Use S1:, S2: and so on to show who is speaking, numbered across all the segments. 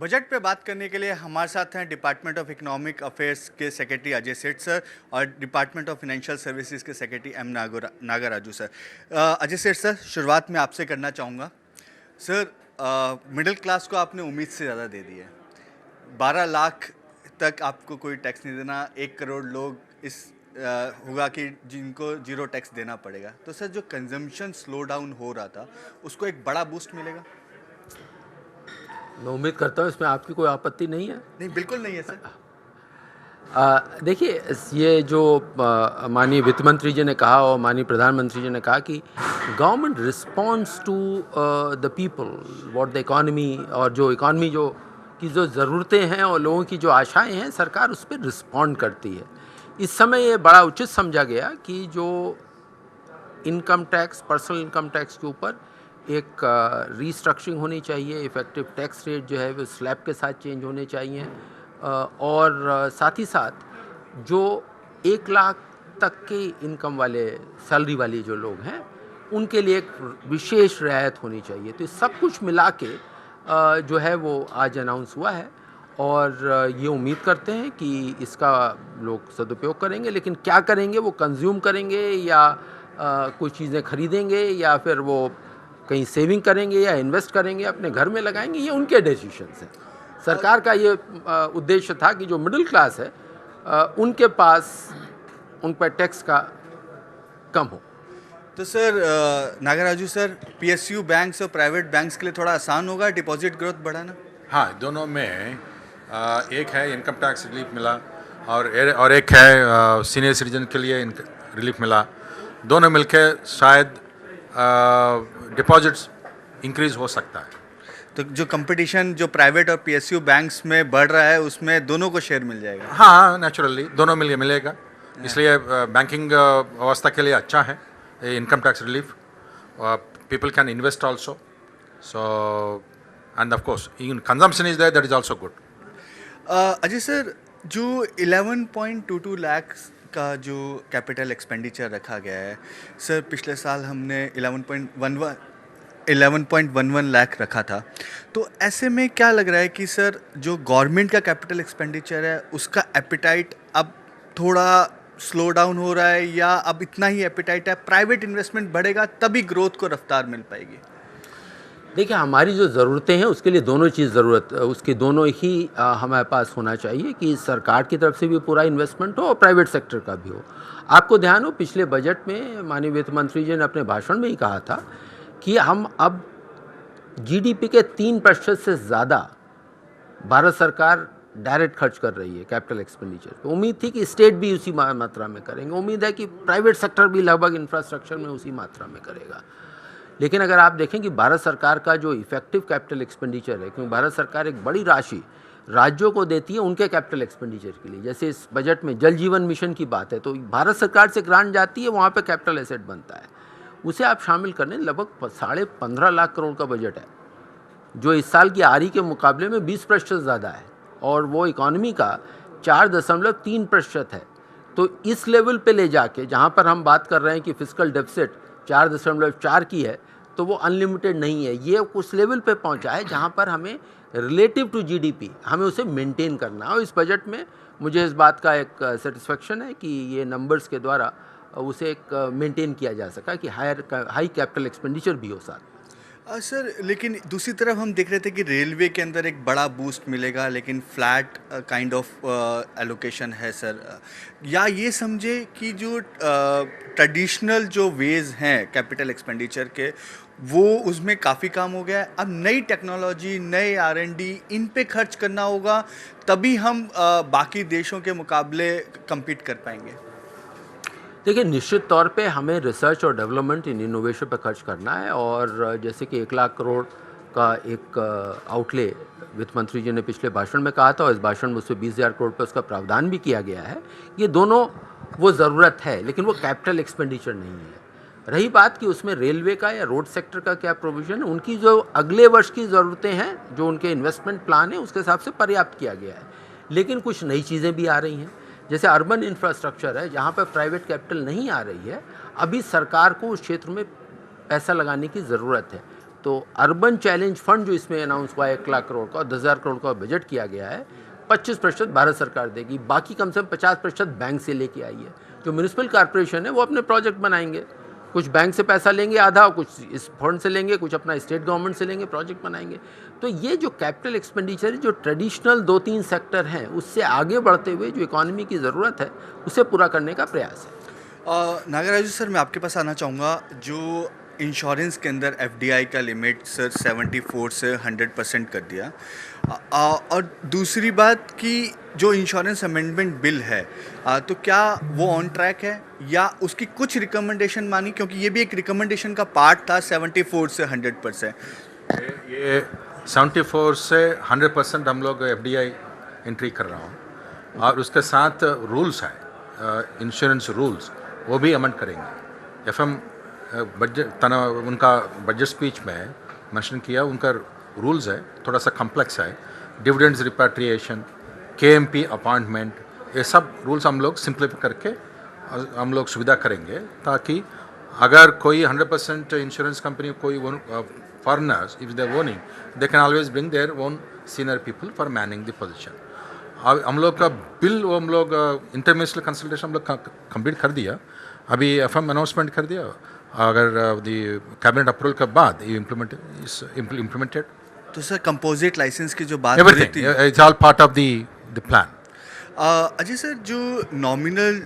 S1: Budget पे बात करने के लिए हमारे साथ हैं डिपार्टमेंट ऑफ इकोनॉमिक अफेयर्स के सेक्रेटरी अजय सेठ सर और डिपार्टमेंट ऑफ फाइनेंशियल सर्विसेज के secretary M Nagaraju sir. Ajay Seth sir, शुरुआत में आपसे करना चाहूँगा। सर, मिडिल क्लास को आपने उम्मीद से ज़्यादा दे दी है। 12 लाख तक आपको कोई टैक्स नहीं देना, 1 करोड़ लोग इस होगा कि जिनको जीरो टैक्स देना पड़ेगा। तो सर, जो कंजम्पशन स्लो डाउन हो रहा था उसको एक बड़ा बूस्ट मिलेगा?
S2: मैं उम्मीद करता हूँ इसमें आपकी कोई आपत्ति नहीं है।
S1: नहीं, बिल्कुल नहीं है सर।
S2: देखिए, ये जो माननीय वित्त मंत्री जी ने कहा और माननीय प्रधानमंत्री जी ने कहा कि government response to the people what the economy, और जो इकॉनमी की जो ज़रूरतें हैं और लोगों की जो आशाएं हैं, सरकार उस पर रिस्पॉन्ड करती है। इस समय ये बड़ा उचित समझा गया कि जो income tax, personal income tax के ऊपर एक रीस्ट्रक्चरिंग होनी चाहिए। इफ़ेक्टिव टैक्स रेट जो है वो स्लैब के साथ चेंज होने चाहिए, और साथ ही साथ जो 1 लाख तक के इनकम वाले, सैलरी वाले जो लोग हैं, उनके लिए एक विशेष रियायत होनी चाहिए। तो सब कुछ मिला के जो है वो आज अनाउंस हुआ है, और ये उम्मीद करते हैं कि इसका लोग सदुपयोग करेंगे। लेकिन क्या करेंगे, वो कंज्यूम करेंगे या कुछ चीज़ें खरीदेंगे या फिर वो कहीं सेविंग करेंगे या इन्वेस्ट करेंगे, अपने घर में लगाएंगे, ये उनके डिसीजंस हैं। सरकार का ये उद्देश्य था कि जो मिडिल क्लास है उनके पास उन पर टैक्स का कम हो।
S1: तो sir, Nagaraju sir, PSU banks और प्राइवेट बैंक्स के लिए थोड़ा आसान होगा डिपॉजिट ग्रोथ बढ़ाना?
S3: हाँ, दोनों में एक है इनकम टैक्स रिलीफ मिला और एक है सीनियर सिटीजन के लिए रिलीफ मिला। दोनों मिलके शायद डिपॉजिट्स इंक्रीज हो सकता है।
S1: तो जो कंपटीशन जो प्राइवेट और पीएसयू बैंक्स में बढ़ रहा है उसमें दोनों को शेयर मिल जाएगा?
S3: हाँ, नेचुरली दोनों मिलेगा। इसलिए बैंकिंग व्यवस्था के लिए अच्छा है income tax relief. People can invest also, so and of course consumption is there, that is also good.
S1: Ajay sir, जो 11.22 लाख का जो कैपिटल एक्सपेंडिचर रखा गया है सर, पिछले साल हमने 11.11 लाख रखा था। तो ऐसे में क्या लग रहा है कि सर, जो गवर्नमेंट का कैपिटल एक्सपेंडिचर है उसका एपिटाइट अब थोड़ा स्लो डाउन हो रहा है, या अब इतना ही एपिटाइट है, प्राइवेट इन्वेस्टमेंट बढ़ेगा तभी ग्रोथ को रफ्तार मिल पाएगी?
S2: देखिए, हमारी जो ज़रूरतें हैं उसके लिए दोनों चीज़ उसके दोनों ही हमारे पास होना चाहिए कि सरकार की तरफ से भी पूरा इन्वेस्टमेंट हो और प्राइवेट सेक्टर का भी हो। आपको ध्यान हो, पिछले बजट में माननीय वित्त मंत्री जी ने अपने भाषण में ही कहा था कि हम अब जीडीपी के 3% से ज़्यादा भारत सरकार डायरेक्ट खर्च कर रही है कैपिटल एक्सपेंडिचर। तो उम्मीद थी कि स्टेट भी उसी मात्रा में करेंगे, उम्मीद है कि प्राइवेट सेक्टर भी लगभग इंफ्रास्ट्रक्चर में उसी मात्रा में करेगा। लेकिन अगर आप देखें कि भारत सरकार का जो इफेक्टिव कैपिटल एक्सपेंडिचर है, क्योंकि भारत सरकार एक बड़ी राशि राज्यों को देती है उनके कैपिटल एक्सपेंडिचर के लिए, जैसे इस बजट में जल जीवन मिशन की बात है, तो भारत सरकार से ग्रांट जाती है, वहाँ पे कैपिटल एसेट बनता है, उसे आप शामिल करने लगभग 15.5 लाख करोड़ का बजट है, जो इस साल की आरी के मुकाबले में 20% ज़्यादा है, और वो इकॉनमी का 4.3% है। तो इस लेवल पे ले जाके, जहाँ पर हम बात कर रहे हैं कि फिस्कल डेफिसिट 4.4 की है, तो वो अनलिमिटेड नहीं है, ये उस लेवल पे पहुंचा है जहां पर हमें रिलेटिव टू जीडीपी हमें उसे मेंटेन करना है। और इस बजट में मुझे इस बात का एक सेटिस्फेक्शन है कि ये नंबर्स के द्वारा उसे एक मेंटेन किया जा सका कि हाई कैपिटल एक्सपेंडिचर भी हो साथ।
S1: सर, लेकिन दूसरी तरफ हम देख रहे थे कि रेलवे के अंदर एक बड़ा बूस्ट मिलेगा, लेकिन फ्लैट काइंड ऑफ एलोकेशन है सर। या ये समझे कि जो ट्रेडिशनल जो वेज हैं कैपिटल एक्सपेंडिचर के, वो उसमें काफ़ी काम हो गया है। अब नई टेक्नोलॉजी, नए R&D, इन पे खर्च करना होगा, तभी हम बाकी देशों के मुकाबले कम्पीट कर पाएंगे।
S2: देखिए, निश्चित तौर पे हमें रिसर्च और डेवलपमेंट इन इनोवेशन पर खर्च करना है, और जैसे कि 1 लाख करोड़ का एक आउटले वित्त मंत्री जी ने पिछले भाषण में कहा था, और इस भाषण में उससे 20,000 करोड़ पर उसका प्रावधान भी किया गया है। ये दोनों वो ज़रूरत है, लेकिन वो कैपिटल एक्सपेंडिचर नहीं है। रही बात कि उसमें रेलवे का या रोड सेक्टर का क्या प्रोविज़न है, उनकी जो अगले वर्ष की ज़रूरतें हैं, जो उनके इन्वेस्टमेंट प्लान है, उसके हिसाब से पर्याप्त किया गया है। लेकिन कुछ नई चीज़ें भी आ रही हैं, जैसे अर्बन इंफ्रास्ट्रक्चर है, जहाँ पर प्राइवेट कैपिटल नहीं आ रही है, अभी सरकार को उस क्षेत्र में पैसा लगाने की ज़रूरत है। तो अर्बन चैलेंज फंड जो इसमें अनाउंस हुआ है 1 लाख करोड़ का और 10,000 करोड़ का बजट किया गया है, 25% भारत सरकार देगी, बाकी कम से कम 50% बैंक से लेके आई है। जो म्यूनिसिपल कॉर्पोरेशन है वो अपने प्रोजेक्ट बनाएंगे, कुछ बैंक से पैसा लेंगे आधा, कुछ इस फंड से लेंगे, कुछ अपना स्टेट गवर्नमेंट से लेंगे, प्रोजेक्ट बनाएंगे। तो ये जो कैपिटल एक्सपेंडिचर जो ट्रेडिशनल 2-3 सेक्टर हैं उससे आगे बढ़ते हुए जो इकोनॉमी की ज़रूरत है उसे पूरा करने का प्रयास है।
S1: नागराजू सर, मैं आपके पास आना चाहूँगा। जो इंश्योरेंस के अंदर एफडीआई का लिमिट सर 74 से 100% कर दिया, और दूसरी बात कि जो इंश्योरेंस अमेंडमेंट बिल है, तो क्या वो ऑन ट्रैक है या उसकी कुछ रिकमेंडेशन मानी, क्योंकि ये भी एक रिकमेंडेशन का पार्ट था 74 से 100%।
S3: ये 74 से 100% हम लोग एफडीआई एंट्री कर रहा हूँ और उसके साथ रूल्स है, इंश्योरेंस रूल्स वो भी अमेंड करेंगे। एफएम बजट उनका बजट स्पीच में मेंशन किया, उनका रूल्स है थोड़ा सा कॉम्प्लेक्स है। डिविडेंड्स रिपैट्रिएशन, केएमपी अपॉइंटमेंट, ये सब रूल्स हम लोग सिंप्लीफाई करके हम लोग सुविधा करेंगे, ताकि अगर कोई 100% इंश्योरेंस कंपनी कोई foreigners if they owning, they can always bring their own senior people for Manning the position. अब हम लोग का बिल वो हम लोग इंटरमिनिस्ट्रियल कंसल्टेशन हम लोग कंप्लीट कर दिया, अभी एफएम अनाउंसमेंट कर दिया। अगर द कैबिनेट अप्रूवल के बाद ये इम्प्लीमेंटेड,
S1: तो सर कंपोजिट लाइसेंस की जो बात हो रही थी,
S3: everything it's all part of the plan.
S1: Ajay sir, जो नॉमिनल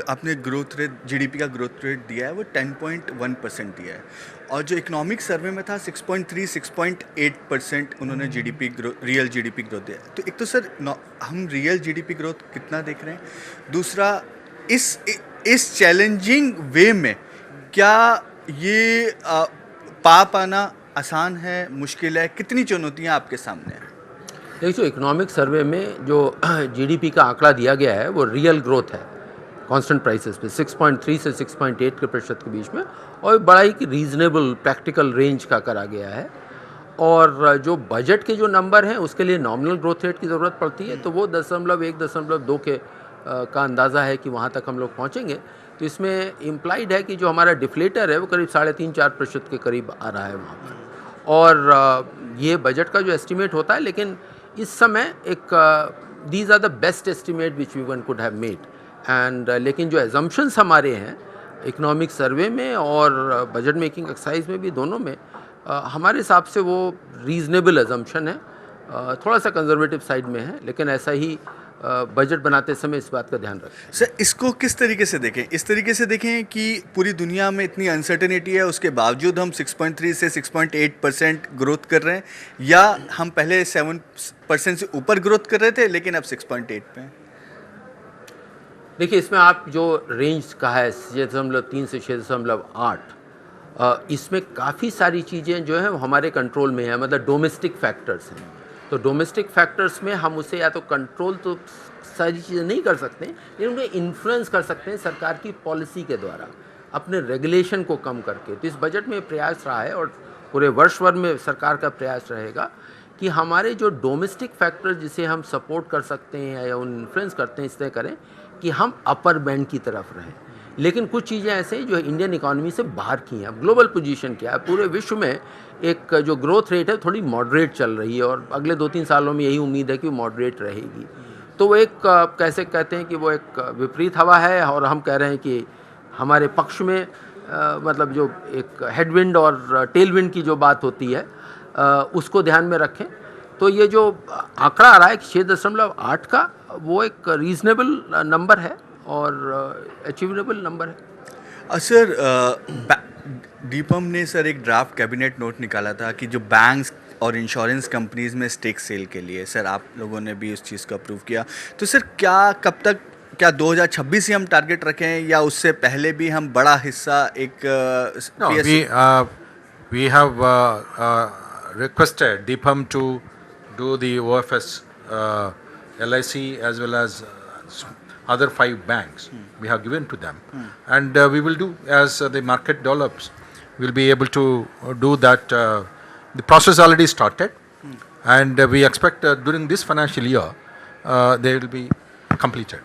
S1: आपने ग्रोथ रेट, जीडीपी का ग्रोथ रेट दिया है वो 10.1% दिया है, और जो इकोनॉमिक सर्वे में था 6.8% उन्होंने GDP growth, real GDP growth दिया है। तो एक तो सर हम रियल जीडीपी ग्रोथ कितना देख रहे हैं, दूसरा इस चैलेंजिंग वे में क्या ये पा पाना आसान है, मुश्किल है, कितनी चुनौतियाँ आपके सामने हैं?
S2: देखिए, जो इकोनॉमिक सर्वे में जो जीडीपी का आंकड़ा दिया गया है वो रियल ग्रोथ है कांस्टेंट प्राइसेस पे 6.3 से 6.8% के बीच में, और बड़ा ही रीजनेबल प्रैक्टिकल रेंज का करा गया है। और जो बजट के जो नंबर हैं उसके लिए नॉमिनल ग्रोथ रेट की ज़रूरत पड़ती है, तो वो 0.1-0.2 के का अंदाज़ा है कि वहाँ तक हम लोग पहुँचेंगे। तो इसमें इम्प्लाइड है कि जो हमारा डिफ्लेटर है वो करीब 3.5-4% के करीब आ रहा है वहाँ पर। और ये बजट का जो एस्टिमेट होता है, लेकिन इस समय एक these are the best estimate which we one could have made and, लेकिन जो एजम्पशंस हमारे हैं इकोनॉमिक सर्वे में और बजट मेकिंग एक्सरसाइज में भी, दोनों में हमारे हिसाब से वो रीजनेबल एजम्पशन है, थोड़ा सा कंजर्वेटिव साइड में है, लेकिन ऐसा ही बजट बनाते समय इस बात का ध्यान रखें।
S1: सर, इसको किस तरीके से देखें? इस तरीके से देखें कि पूरी दुनिया में इतनी अनसर्टेनिटी है, उसके बावजूद हम 6.3 से 6.8% ग्रोथ कर रहे हैं, या हम पहले 7% से ऊपर ग्रोथ कर रहे थे लेकिन अब 6.8 पे हैं?
S2: देखिए, इसमें आप जो रेंज कहा है 6.3 से 6.8, इसमें काफ़ी सारी चीज़ें जो हैं वो हमारे कंट्रोल में है, मतलब डोमेस्टिक फैक्टर्स हैं। तो डोमेस्टिक फैक्टर्स में हम उसे या तो कंट्रोल तो सारी चीज़ें नहीं कर सकते, लेकिन उन्हें इन्फ्लुएंस कर सकते हैं सरकार की पॉलिसी के द्वारा, अपने रेगुलेशन को कम करके। तो इस बजट में प्रयास रहा है और पूरे वर्ष भर में सरकार का प्रयास रहेगा कि हमारे जो डोमेस्टिक फैक्टर जिसे हम सपोर्ट कर सकते हैं या उन इन्फ्लुएंस करते हैं, इसलिए करें कि हम अपर बैंड की तरफ रहें। लेकिन कुछ चीज़ें ऐसे जो इंडियन इकोनॉमी से बाहर की हैं। ग्लोबल पोजीशन क्या है, पूरे विश्व में एक जो ग्रोथ रेट है थोड़ी मॉडरेट चल रही है, और अगले 2-3 सालों में यही उम्मीद है कि वो मॉडरेट रहेगी। तो वो एक कैसे कहते हैं कि वो एक विपरीत हवा है, और हम कह रहे हैं कि हमारे पक्ष में मतलब जो एक हेडविंड और टेलविंड की जो बात होती है उसको ध्यान में रखें। तो ये जो आंकड़ा आ रहा है 6.8 का, वो एक रीज़नेबल नंबर है और अचीवेबल नंबर है।
S1: सर, डीपम ने सर एक ड्राफ्ट कैबिनेट नोट निकाला था कि जो बैंक्स और इंश्योरेंस कंपनीज में स्टेक सेल के लिए, सर आप लोगों ने भी उस चीज़ को अप्रूव किया। तो सर कब तक, क्या 2026 ही हम टारगेट रखें या उससे पहले भी हम बड़ा हिस्सा एक
S3: we have requested DIPAM to do the OFS, LIC as well as other 5 banks. We have given to them, and we will do as the market develops. We'll be able to do that. The process already started, and we expect during this financial year they will be completed.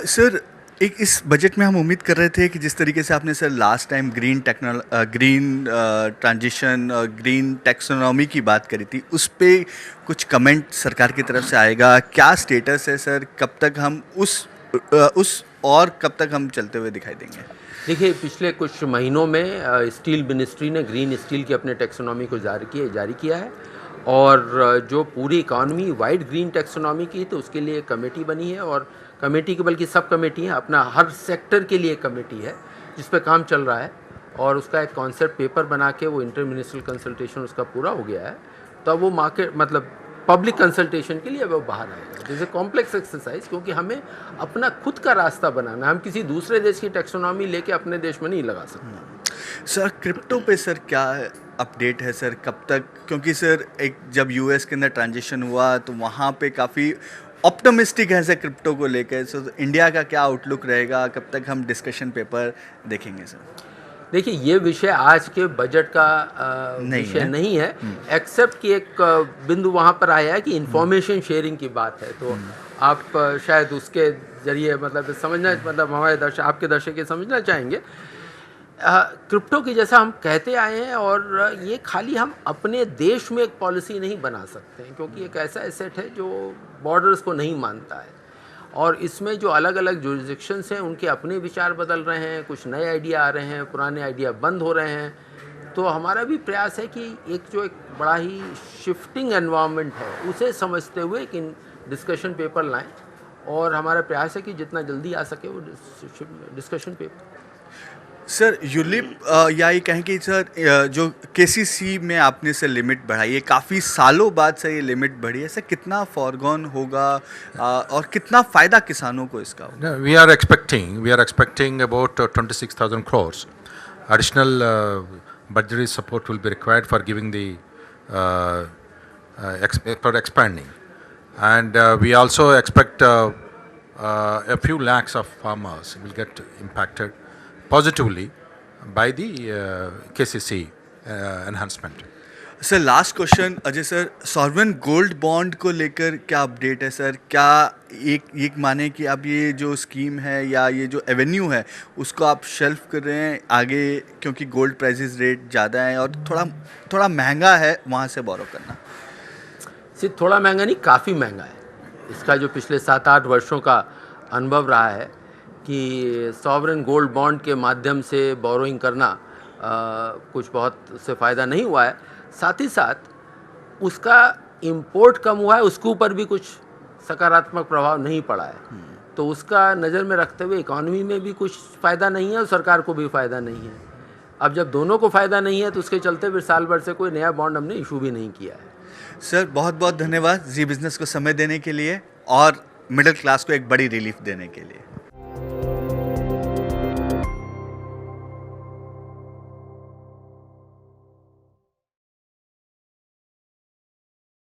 S1: Sir, एक इस budget में हम उम्मीद कर रहे थे कि जिस तरीके से आपने sir last time green transition और ग्रीन टैक्सोनॉमी की बात करी थी, उस पे कुछ कमेंट सरकार की तरफ से आएगा? क्या स्टेटस है सर? कब तक हम कब तक हम चलते हुए दिखाई देंगे?
S2: देखिए, पिछले कुछ महीनों में स्टील मिनिस्ट्री ने ग्रीन स्टील की अपने टैक्सोनॉमी को जारी किया है, और जो पूरी इकॉनमी वाइड ग्रीन टैक्सोनॉमी की, तो उसके लिए कमेटी बनी है, और कमेटी की बल्कि सब कमेटी है, अपना हर सेक्टर के लिए कमेटी है जिस पे काम चल रहा है, और उसका एक कॉन्सेप्ट पेपर बना के वो इंटर मिनिस्ट्रियल कंसल्टेशन उसका पूरा हो गया है। तो अब वो मार्केट मतलब पब्लिक कंसल्टेशन के लिए अब वो बाहर आएगा। जैसे कॉम्प्लेक्स एक्सरसाइज, क्योंकि हमें अपना खुद का रास्ता बनाना है, हम किसी दूसरे देश की टैक्सोनॉमी लेके अपने देश में नहीं लगा सकते।
S1: सर क्रिप्टो पे सर क्या अपडेट है सर? कब तक? क्योंकि सर एक जब यूएस के अंदर ट्रांजिशन हुआ तो वहाँ पे काफ़ी ऑप्टिमिस्टिक है सर क्रिप्टो को लेकर। सो इंडिया का क्या आउटलुक रहेगा? कब तक हम डिस्कशन पेपर देखेंगे सर?
S2: देखिए, ये विषय आज के बजट का विषय नहीं है, एक्सेप्ट कि एक बिंदु वहाँ पर आया है कि इंफॉर्मेशन शेयरिंग की बात है, तो आप शायद उसके जरिए मतलब समझना, मतलब हमारे आपके दर्शक ये समझना चाहेंगे क्रिप्टो की, जैसा हम कहते आए हैं, और ये खाली हम अपने देश में एक पॉलिसी नहीं बना सकते हैं, क्योंकि एक ऐसा एसेट है जो बॉर्डर्स को नहीं मानता है, और इसमें जो अलग अलग जुरिस्डिक्शंस हैं उनके अपने विचार बदल रहे हैं, कुछ नए आइडिया आ रहे हैं, पुराने आइडिया बंद हो रहे हैं। तो हमारा भी प्रयास है कि एक बड़ा ही शिफ्टिंग एनवायरनमेंट है उसे समझते हुए एक डिस्कशन पेपर लाएं, और हमारा प्रयास है कि जितना जल्दी आ सके वो डिस्कशन पेपर।
S1: सर यूलिप या ये कहें कि सर जो केसीसी में आपने सर लिमिट बढ़ाई है, काफ़ी सालों बाद सर ये लिमिट बढ़ी है, सर कितना फॉरगॉन होगा और कितना फ़ायदा किसानों को इसका होगा?
S3: We are expecting about 26,000 crores. Additional budgetary support will be required for giving the for expanding, and we also expect a few lakhs of farmers will get impacted positively by the KCC enhancement.
S1: Sir last question Ajay sir, sovereign gold bond को लेकर क्या update है sir? क्या एक माने कि अब ये जो स्कीम है या ये जो एवेन्यू है उसको आप शेल्फ कर रहे हैं आगे, क्योंकि गोल्ड प्राइसेस रेट ज़्यादा है और थोड़ा महंगा है वहाँ से बोरो करना?
S2: सिर्फ थोड़ा महंगा नहीं, काफ़ी महंगा है। इसका जो पिछले 7-8 वर्षों का अनुभव रहा है कि सॉवरेन गोल्ड बॉन्ड के माध्यम से बोरोइंग करना कुछ बहुत से फ़ायदा नहीं हुआ है, साथ ही साथ उसका इंपोर्ट कम हुआ है, उसके ऊपर भी कुछ सकारात्मक प्रभाव नहीं पड़ा है। तो उसका नज़र में रखते हुए इकॉनमी में भी कुछ फ़ायदा नहीं है और सरकार को भी फ़ायदा नहीं है। अब जब दोनों को फ़ायदा नहीं है तो उसके चलते फिर साल भर से कोई नया बॉन्ड हमने इशू भी नहीं किया है।
S1: सर बहुत बहुत धन्यवाद जी बिज़नेस को समय देने के लिए और मिडिल क्लास को एक बड़ी रिलीफ देने के लिए।